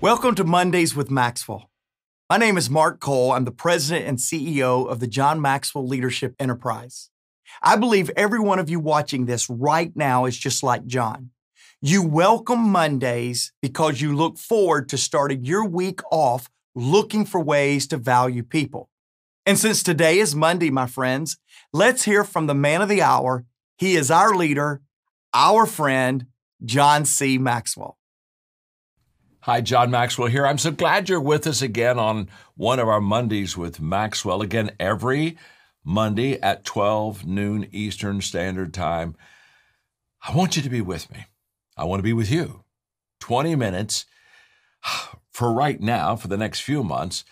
Welcome to Mondays with Maxwell. My name is Mark Cole. I'm the president and CEO of the John Maxwell Leadership Enterprise. I believe every one of you watching this right now is just like John. You welcome Mondays because you look forward to starting your week off looking for ways to value people. And since today is Monday, my friends, let's hear from the man of the hour. He is our leader, our friend, Johna C. Maxwell. Hi, John Maxwell here. I'm so glad you're with us again on one of our Mondays with Maxwell. Again, every Monday at 12 noon Eastern Standard Time. I want you to be with me. I want to be with you. 20 minutes for right now, for the next few months,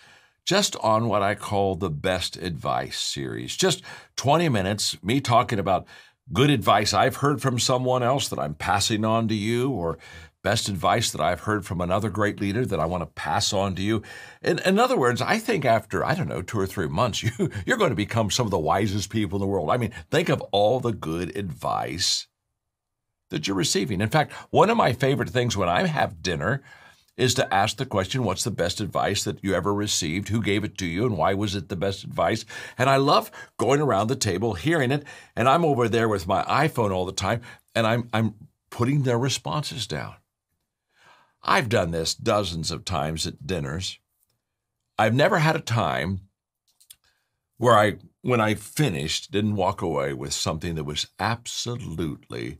just on what I call the Best Advice series. Just 20 minutes, me talking about good advice I've heard from someone else that I'm passing on to you, or best advice that I've heard from another great leader that I want to pass on to you. In other words, I think after, 2 or 3 months, you're going to become some of the wisest people in the world. I mean, think of all the good advice that you're receiving. In fact, one of my favorite things when I have dinner is to ask the question, what's the best advice that you ever received? Who gave it to you, and why was it the best advice? And I love going around the table, hearing it, and I'm over there with my iPhone all the time, and I'm putting their responses down. I've done this dozens of times at dinners. I've never had a time where when I finished, didn't walk away with something that was absolutely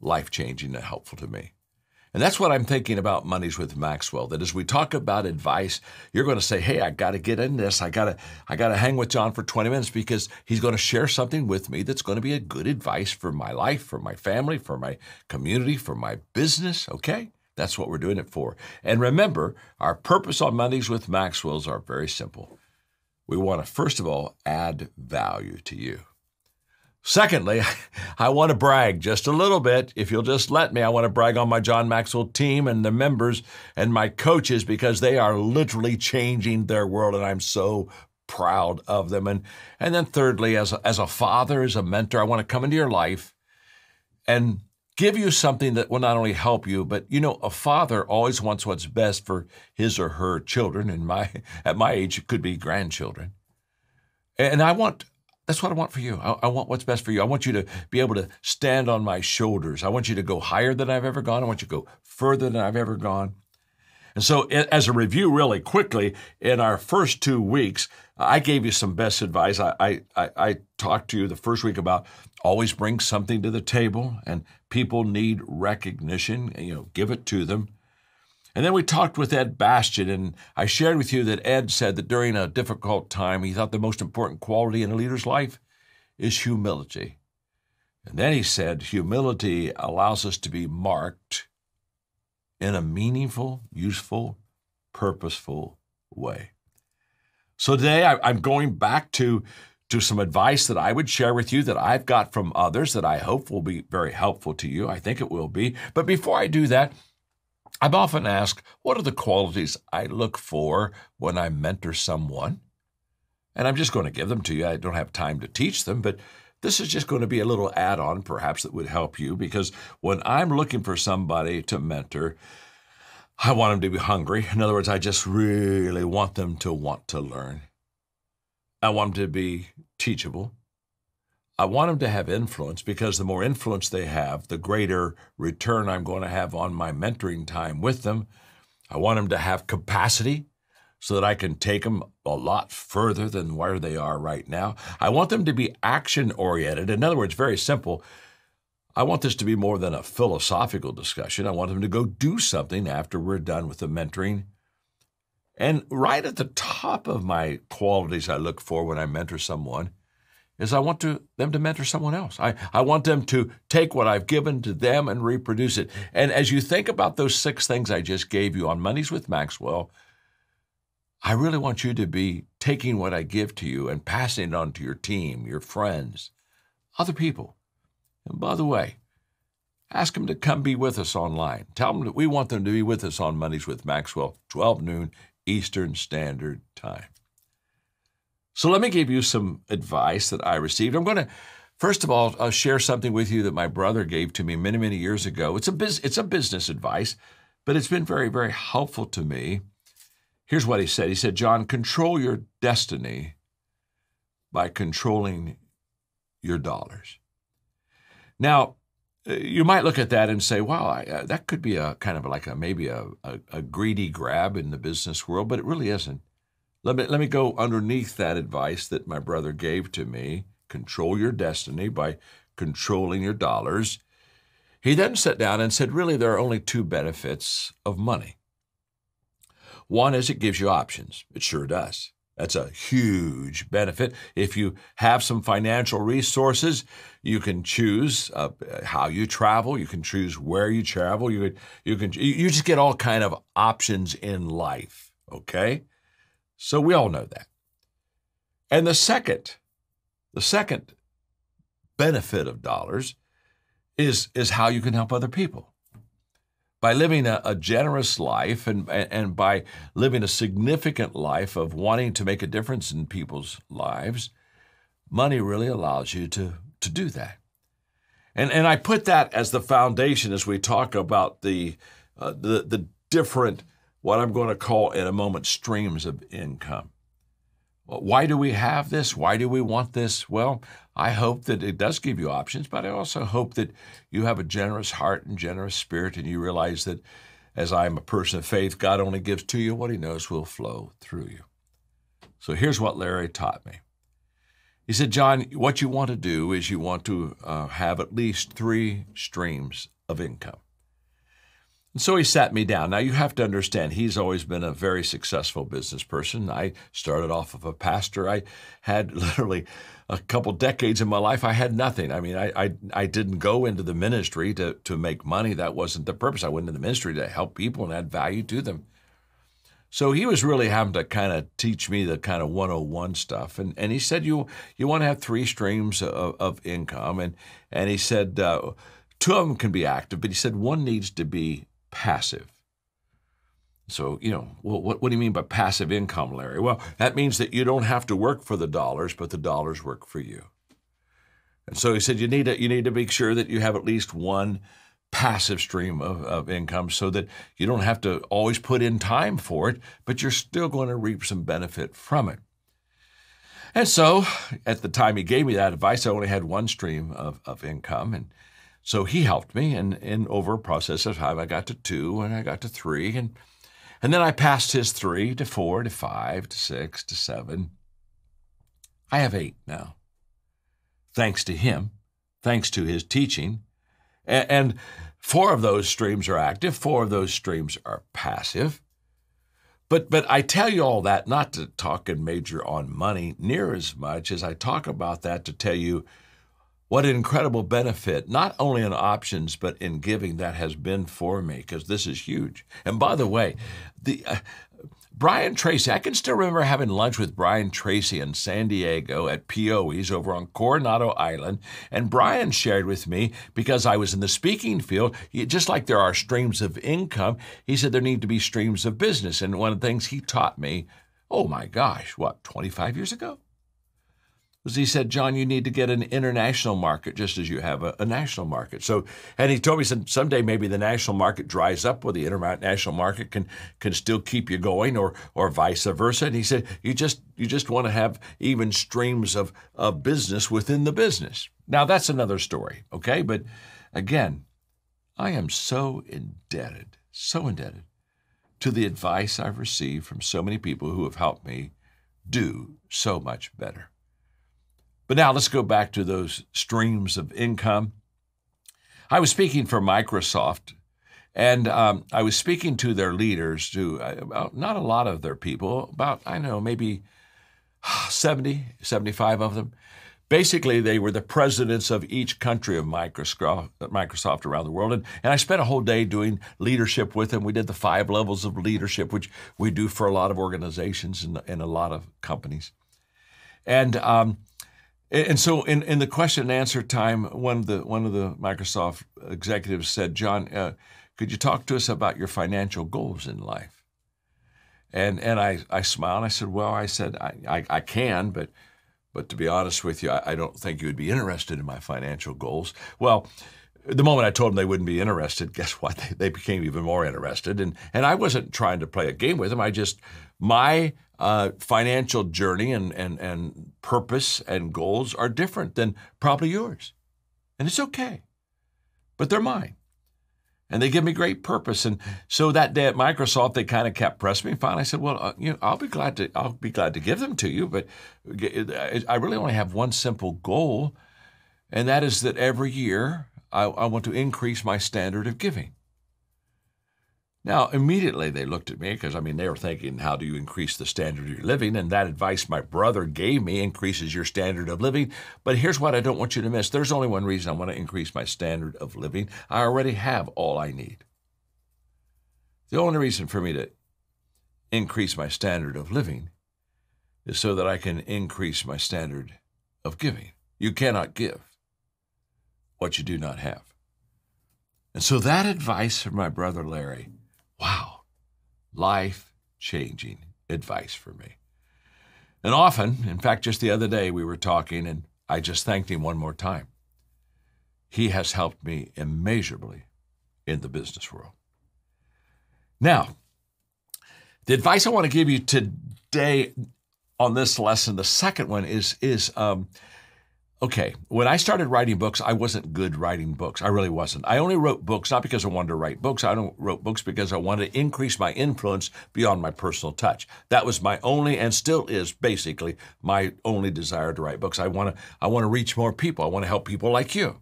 life-changing and helpful to me. And that's what I'm thinking about Mondays with Maxwell, that as we talk about advice, you're going to say, hey, I got to get in this. I got to hang with John for 20 minutes because he's going to share something with me that's going to be a good advice for my life, for my family, for my community, for my business, okay? That's what we're doing it for. And remember, our purpose on Mondays with Maxwell's are very simple. We want to, first of all, add value to you. Secondly, I want to brag just a little bit. If you'll just let me, I want to brag on my John Maxwell team and the members and my coaches because they are literally changing their world, and I'm so proud of them. And then thirdly, as a father, as a mentor, I want to come into your life and give you something that will not only help you, but a father always wants what's best for his or her children. And at my age, it could be grandchildren. And that's what I want for you. I want what's best for you. I want you to be able to stand on my shoulders. I want you to go higher than I've ever gone. I want you to go further than I've ever gone. And so as a review really quickly, in our first 2 weeks, I gave you some best advice. I talked to you the first week about always bring something to the table, and people need recognition, give it to them. And then we talked with Ed Bastian, and I shared with you that Ed said that during a difficult time, he thought the most important quality in a leader's life is humility. And then he said humility allows us to be marked in a meaningful, useful, purposeful way. So today I'm going back to some advice that I would share with you that I've got from others that I hope will be very helpful to you. I think it will be. But before I do that, I'm often asked, what are the qualities I look for when I mentor someone? And I'm just going to give them to you. I don't have time to teach them, but this is just going to be a little add-on perhaps that would help you, because when I'm looking for somebody to mentor, I want them to be hungry. In other words, I just really want them to want to learn. I want them to be teachable. I want them to have influence, because the more influence they have, the greater return I'm going to have on my mentoring time with them. I want them to have capacity so that I can take them a lot further than where they are right now. I want them to be action-oriented. In other words, very simple. I want this to be more than a philosophical discussion. I want them to go do something after we're done with the mentoring. And right at the top of my qualities I look for when I mentor someone is I want them to mentor someone else. I want them to take what I've given to them and reproduce it. And as you think about those 6 things I just gave you on Mondays with Maxwell, I really want you to be taking what I give to you and passing it on to your team, your friends, other people. And by the way, ask them to come be with us online. Tell them that we want them to be with us on Mondays with Maxwell, 12 noon Eastern Standard Time. So let me give you some advice that I received. I'm going to, first of all, I'll share something with you that my brother gave to me many, many years ago. It's a business advice but it's been very, very helpful to me. Here's what he said. He said, John, control your destiny by controlling your dollars. Now, you might look at that and say, wow, that could be a kind of like maybe a greedy grab in the business world, but it really isn't. Let me go underneath that advice that my brother gave to me. Control your destiny by controlling your dollars. He then sat down and said, really, there are only two benefits of money. One is it gives you options. It sure does. That's a huge benefit. If you have some financial resources, you can choose how you travel. You can choose where you travel. You just get all kind of options in life. Okay, so we all know that. And the second benefit of dollars is how you can help other people. By living a generous life and by living a significant life of wanting to make a difference in people's lives, money really allows you to do that. And I put that as the foundation as we talk about the different, what I'm going to call in a moment, streams of income. Why do we have this? Why do we want this? Well, I hope that it does give you options, but I also hope that you have a generous heart and generous spirit, and you realize that as I am a person of faith, God only gives to you what he knows will flow through you. So here's what Larry taught me. He said, John, what you want to do is you want to have at least 3 streams of income. And so he sat me down. Now, you have to understand, he's always been a very successful business person. I started off of a pastor. I had literally a couple decades in my life, I had nothing. I mean, I didn't go into the ministry to make money. That wasn't the purpose. I went into the ministry to help people and add value to them. So he was really having to kind of teach me the kind of 101 stuff. And he said, you want to have 3 streams of income. And he said, 2 of them can be active, but he said one needs to be passive. So, what do you mean by passive income, Larry? Well, that means that you don't have to work for the dollars, but the dollars work for you. And so he said you need to make sure that you have at least one passive stream of income so that you don't have to always put in time for it, but you're still going to reap some benefit from it. And so at the time he gave me that advice, I only had one stream of income. And so he helped me, and over a process of time, I got to 2, and I got to 3, and then I passed his 3 to 4 to 5 to 6 to 7. I have 8 now, thanks to him, thanks to his teaching, and 4 of those streams are active, 4 of those streams are passive. But I tell you all that not to talk and major on money near as much as I talk about that to tell you what an incredible benefit, not only in options, but in giving that has been for me, because this is huge. And by the way, Brian Tracy, I can still remember having lunch with Brian Tracy in San Diego at POE's over on Coronado Island. And Brian shared with me, because I was in the speaking field, just like there are streams of income, he said there need to be streams of business. And one of the things he taught me, oh my gosh, 25 years ago? Was he said, John, you need to get an international market just as you have a national market. So, and he told me someday maybe the national market dries up, where the international market can still keep you going, or vice versa. And he said, you just want to have even streams of business within the business. Now that's another story, okay? But again, I am so indebted to the advice I've received from so many people who have helped me do so much better. But now let's go back to those streams of income. I was speaking for Microsoft, and I was speaking to their leaders, not a lot of their people, about, maybe 70, 75 of them. Basically, they were the presidents of each country of Microsoft around the world. And I spent a whole day doing leadership with them. We did the 5 levels of leadership, which we do for a lot of organizations and a lot of companies. And so in the question and answer time, one of the Microsoft executives said, John, could you talk to us about your financial goals in life? And I smiled and I said, well, I can, but to be honest with you, I don't think you would be interested in my financial goals. Well, the moment I told them they wouldn't be interested, guess what? They became even more interested. And I wasn't trying to play a game with them. My financial journey and purpose and goals are different than probably yours. And it's okay. But they're mine. And they give me great purpose. And so that day at Microsoft, they kind of kept pressing me. Finally, I said, well, I'll be glad to give them to you. But I really only have one simple goal. And that is that every year I want to increase my standard of giving. Now, immediately they looked at me because, they were thinking, how do you increase the standard of your living? And that advice my brother gave me increases your standard of living. But here's what I don't want you to miss. There's only one reason I want to increase my standard of living. I already have all I need. The only reason for me to increase my standard of living is so that I can increase my standard of giving. You cannot give what you do not have. And so that advice from my brother Larry, wow, life-changing advice for me. And often, in fact, just the other day we were talking and I just thanked him one more time. He has helped me immeasurably in the business world. Now, the advice I want to give you today on this lesson, the second one is okay, when I started writing books, I wasn't good writing books. I really wasn't. I only wrote books not because I wanted to write books. I wrote books because I wanted to increase my influence beyond my personal touch. That was my only, and still is basically my only desire to write books. I want to reach more people. I want to help people like you.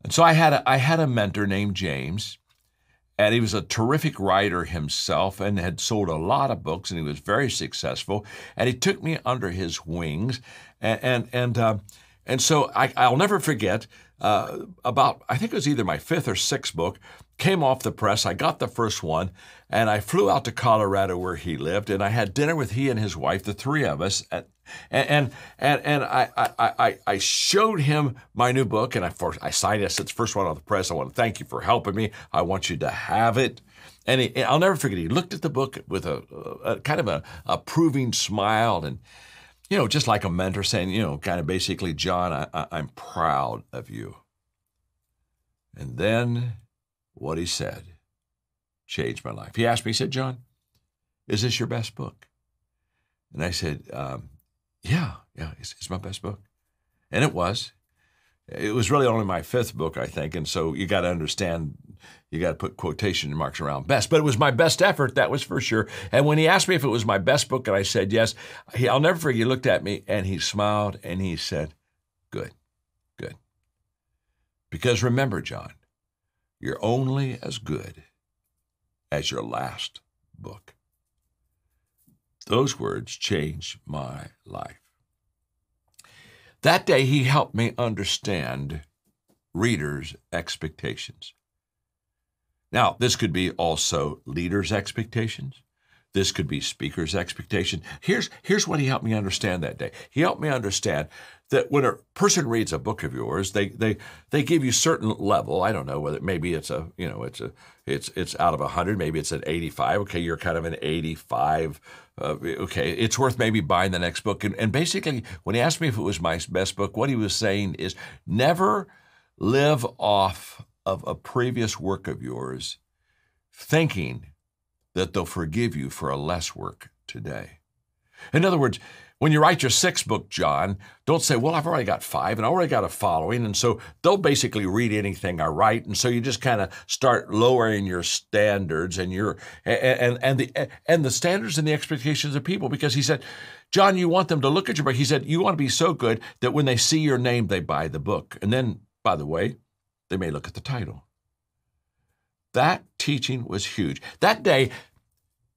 And so I had a mentor named James, and he was a terrific writer himself and had sold a lot of books, and he was very successful. And he took me under his wings. And so I'll never forget, about, I think it was either my fifth or sixth book, came off the press. I got the first one, and I flew out to Colorado where he lived, and I had dinner with he and his wife, the three of us. And I showed him my new book, and I signed it. I said, it's the first one on the press. I want to thank you for helping me. I want you to have it. And I'll never forget, he looked at the book with a kind of a approving smile, and just like a mentor saying, kind of basically, John, I'm proud of you. And then what he said changed my life. He asked me, he said, John, is this your best book? And I said, yeah, it's my best book. And it was. It was really only my fifth book, I think. And so you got to understand, you got to put quotation marks around best. But it was my best effort, that was for sure. And when he asked me if it was my best book and I said yes, I'll never forget, he looked at me and he smiled and he said, good. Because remember, John, you're only as good as your last book. Those words changed my life. That day, he helped me understand readers' expectations. Now, this could be also leaders' expectations. This could be speakers' expectations. Here's what he helped me understand that day. He helped me understand that when a person reads a book of yours, they give you certain level. I don't know whether maybe it's out of 100, maybe it's an 85. Okay, you're kind of an 85. Okay, it's worth maybe buying the next book. And basically, when he asked me if it was my best book, what he was saying is never live off of a previous work of yours thinking that they'll forgive you for a less work today. In other words, when you write your sixth book, John, don't say, well, I've already got 5 and I already got a following, and so they'll basically read anything I write, and so you just kind of start lowering your standards and the standards and the expectations of people, because he said, John, you want them to look at your book. He said, you want to be so good that when they see your name, they buy the book. And then, by the way, they may look at the title. That teaching was huge. That day,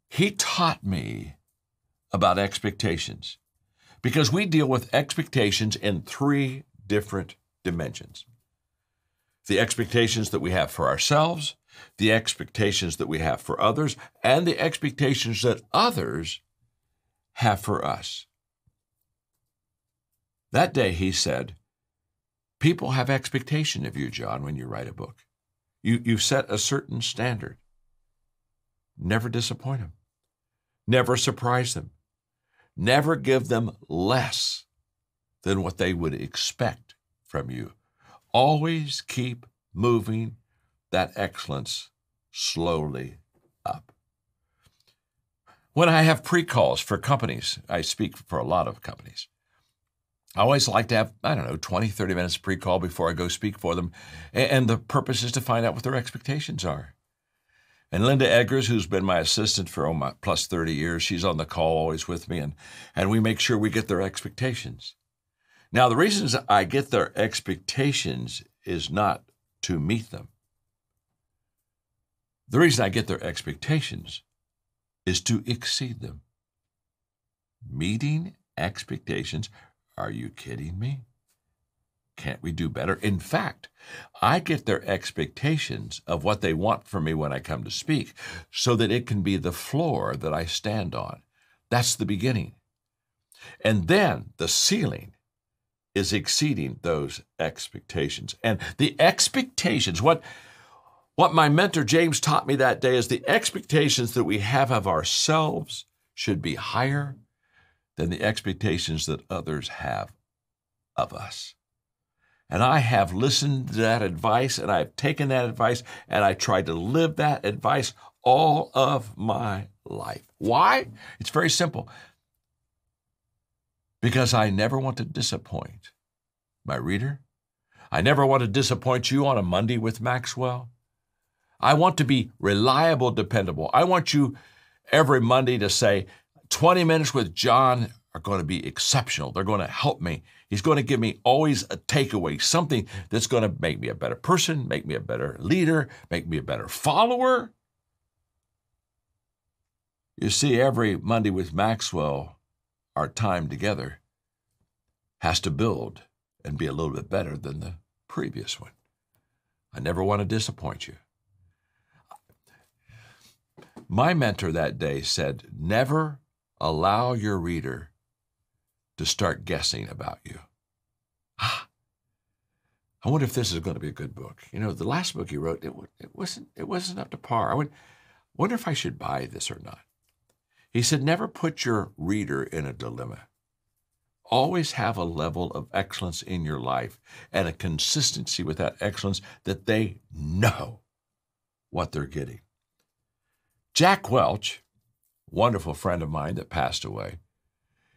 he taught me about expectations, because we deal with expectations in 3 different dimensions. The expectations that we have for ourselves, the expectations that we have for others, and the expectations that others have for us. That day he said, people have expectation of you, John, when you write a book. You've set a certain standard. Never disappoint them. Never surprise them. Never give them less than what they would expect from you. Always keep moving that excellence slowly up. When I have pre-calls for companies, I speak for a lot of companies. I always like to have, 20, 30 minutes pre-call before I go speak for them. And the purpose is to find out what their expectations are. And Linda Eggers, who's been my assistant for plus 30 years, she's on the call always with me, and we make sure we get their expectations. Now, the reasons I get their expectations is not to meet them. The reason I get their expectations is to exceed them. Meeting expectations. Are you kidding me? Can't we do better? In fact, I get their expectations of what they want from me when I come to speak so that it can be the floor that I stand on. That's the beginning. And then the ceiling is exceeding those expectations. And the expectations, what my mentor James taught me that day is the expectations that we have of ourselves should be higher than the expectations that others have of us. And I have listened to that advice, and I've taken that advice, and I tried to live that advice all of my life. Why? It's very simple. Because I never want to disappoint my reader. I never want to disappoint you on a Monday with Maxwell. I want to be reliable, dependable. I want you every Monday to say, 20 minutes with John are going to be exceptional. They're going to help me. He's going to give me always a takeaway, something that's going to make me a better person, make me a better leader, make me a better follower. You see, every Monday with Maxwell, our time together has to build and be a little bit better than the previous one. I never want to disappoint you. My mentor that day said, never allow your reader to start guessing about you. I wonder if this is going to be a good book. You know, the last book he wrote, it wasn't up to par. I wonder if I should buy this or not. He said, never put your reader in a dilemma. Always have a level of excellence in your life and a consistency with that excellence that they know what they're getting. Jack Welch, wonderful friend of mine that passed away,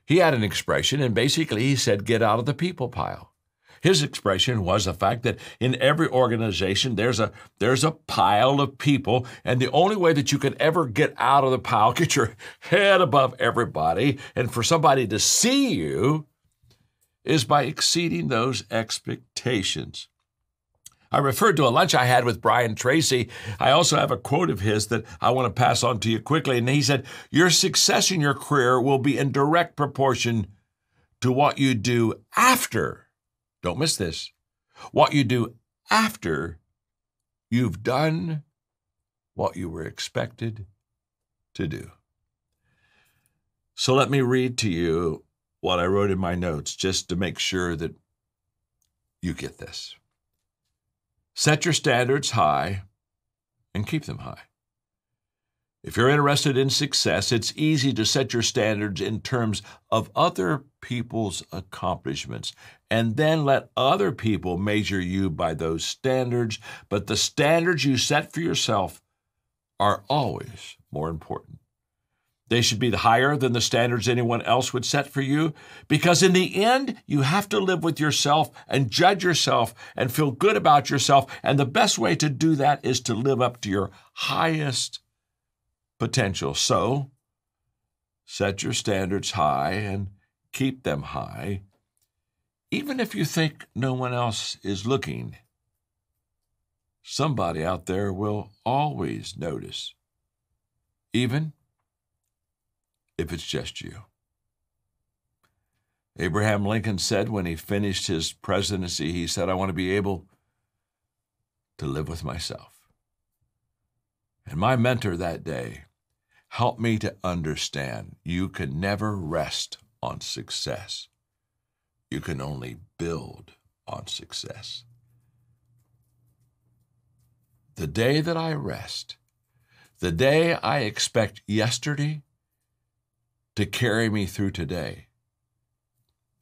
he had an expression, and basically he said, get out of the people pile. His expression was the fact that in every organization, there's a pile of people, and the only way that you can ever get out of the pile, get your head above everybody, and for somebody to see you, is by exceeding those expectations. I referred to a lunch I had with Brian Tracy. I also have a quote of his that I want to pass on to you quickly. And he said, your success in your career will be in direct proportion to what you do after. Don't miss this. What you do after you've done what you were expected to do. So let me read to you what I wrote in my notes just to make sure that you get this. Set your standards high and keep them high. If you're interested in success, it's easy to set your standards in terms of other people's accomplishments and then let other people measure you by those standards. But the standards you set for yourself are always more important. They should be higher than the standards anyone else would set for you, because in the end, you have to live with yourself and judge yourself and feel good about yourself. And the best way to do that is to live up to your highest potential. So, set your standards high and keep them high, even if you think no one else is looking. Somebody out there will always notice, even if it's just you. Abraham Lincoln said when he finished his presidency, he said, I want to be able to live with myself. And my mentor that day helped me to understand you can never rest on success. You can only build on success. The day that I rest, the day I expect yesterday to carry me through today,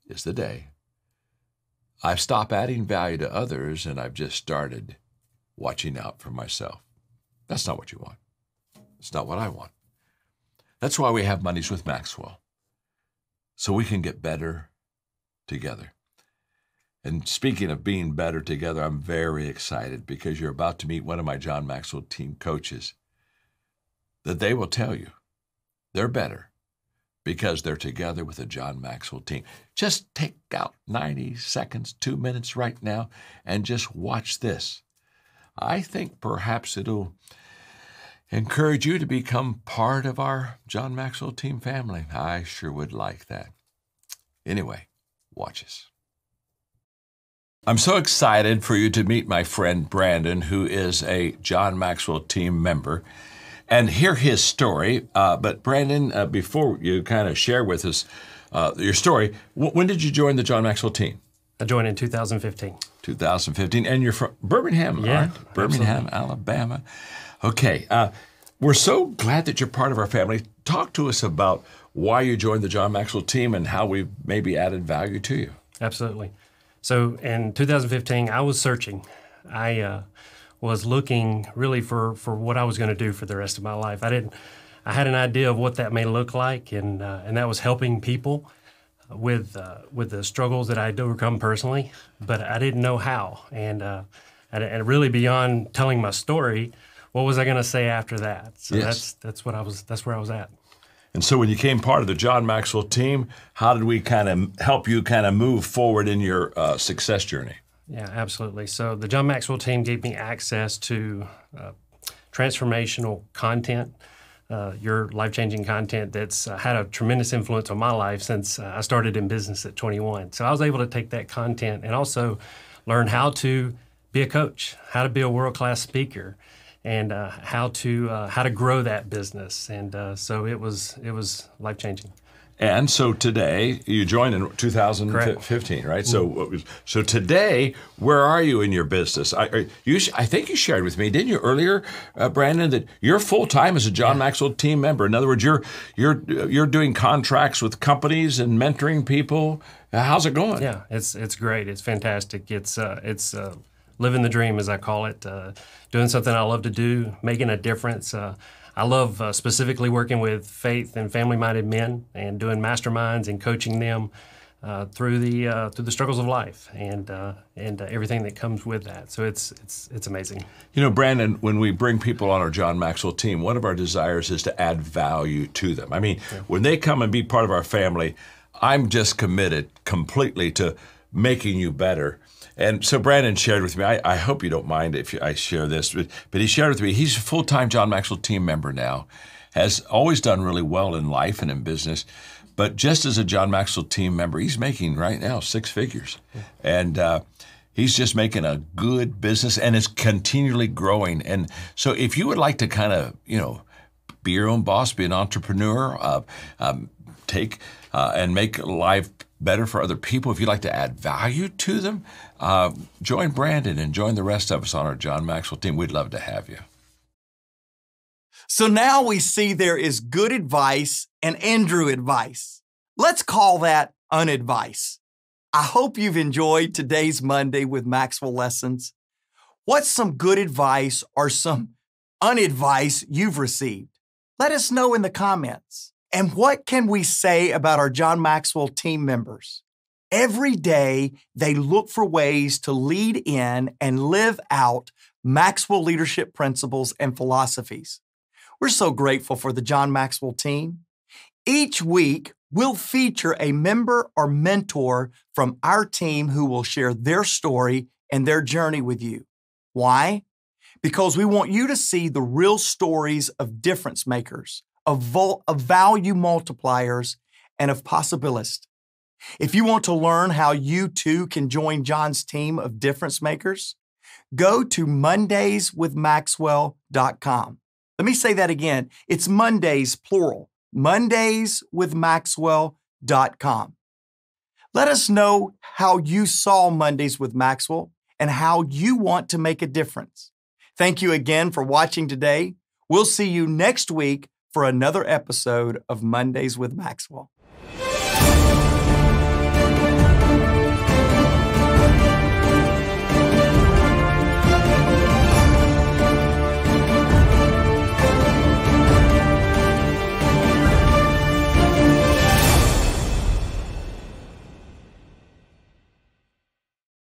is the day I've stopped adding value to others and I've just started watching out for myself. That's not what you want. It's not what I want. That's why we have Mondays with Maxwell, so we can get better together. And speaking of being better together, I'm very excited because you're about to meet one of my John Maxwell team coaches that they will tell you they're better because they're together with a John Maxwell team. Just take out 90 seconds, 2 minutes right now, and just watch this. I think perhaps it'll encourage you to become part of our John Maxwell team family. I sure would like that. Anyway, watch us. I'm so excited for you to meet my friend Brandon, who is a John Maxwell team member, and hear his story. But Brandon, before you kind of share with us your story, when did you join the John Maxwell team? I joined in 2015. 2015, and you're from Birmingham, yeah, right? Birmingham, absolutely. Alabama. Okay, we're so glad that you're part of our family. Talk to us about why you joined the John Maxwell team and how we've maybe added value to you. Absolutely. So in 2015, I was searching. I was looking really for what I was going to do for the rest of my life. I had an idea of what that may look like, and that was helping people with the struggles that I'd overcome personally, but I didn't know how. And really beyond telling my story, what was I going to say after that? So yes. that's where I was at. And so when you became part of the John Maxwell team, how did we kind of help you kind of move forward in your success journey? Yeah, absolutely. So the John Maxwell team gave me access to transformational content, your life-changing content that's had a tremendous influence on my life since I started in business at 21. So I was able to take that content and also learn how to be a coach, how to be a world-class speaker, and how to grow that business. And so it was life-changing. And so today, you joined in 2015, right? So today, where are you in your business? I think you shared with me, didn't you, earlier, Brandon, that you're full-time as a John Maxwell team member. In other words, you're doing contracts with companies and mentoring people. How's it going? Yeah, it's great. It's fantastic. It's living the dream, as I call it, doing something I love to do, making a difference. I love specifically working with faith and family-minded men and doing masterminds and coaching them through the struggles of life and everything that comes with that. So it's amazing. You know, Brandon, when we bring people on our John Maxwell team, one of our desires is to add value to them. I mean, when they come and be part of our family, I'm just committed completely to making you better. And so Brandon shared with me, I hope you don't mind if I share this, but he shared with me, he's a full-time John Maxwell team member now, has always done really well in life and in business, but just as a John Maxwell team member, he's making right now 6 figures. And he's just making a good business and is continually growing. And so if you would like to kind of, be your own boss, be an entrepreneur, take and make life better for other people, if you'd like to add value to them, join Brandon and join the rest of us on our John Maxwell team. We'd love to have you. So now we see there is good advice and Andrew advice. Let's call that unadvice. I hope you've enjoyed today's Monday with Maxwell lessons. What's some good advice or some unadvice you've received? Let us know in the comments. And what can we say about our John Maxwell team members? Every day, they look for ways to lead in and live out Maxwell leadership principles and philosophies. We're so grateful for the John Maxwell team. Each week, we'll feature a member or mentor from our team who will share their story and their journey with you. Why? Because we want you to see the real stories of difference makers, of value multipliers, and of possibilists. If you want to learn how you too can join John's team of difference makers, go to mondayswithmaxwell.com. Let me say that again. It's Mondays, plural, mondayswithmaxwell.com. Let us know how you saw Mondays with Maxwell and how you want to make a difference. Thank you again for watching today. We'll see you next week for another episode of Mondays with Maxwell.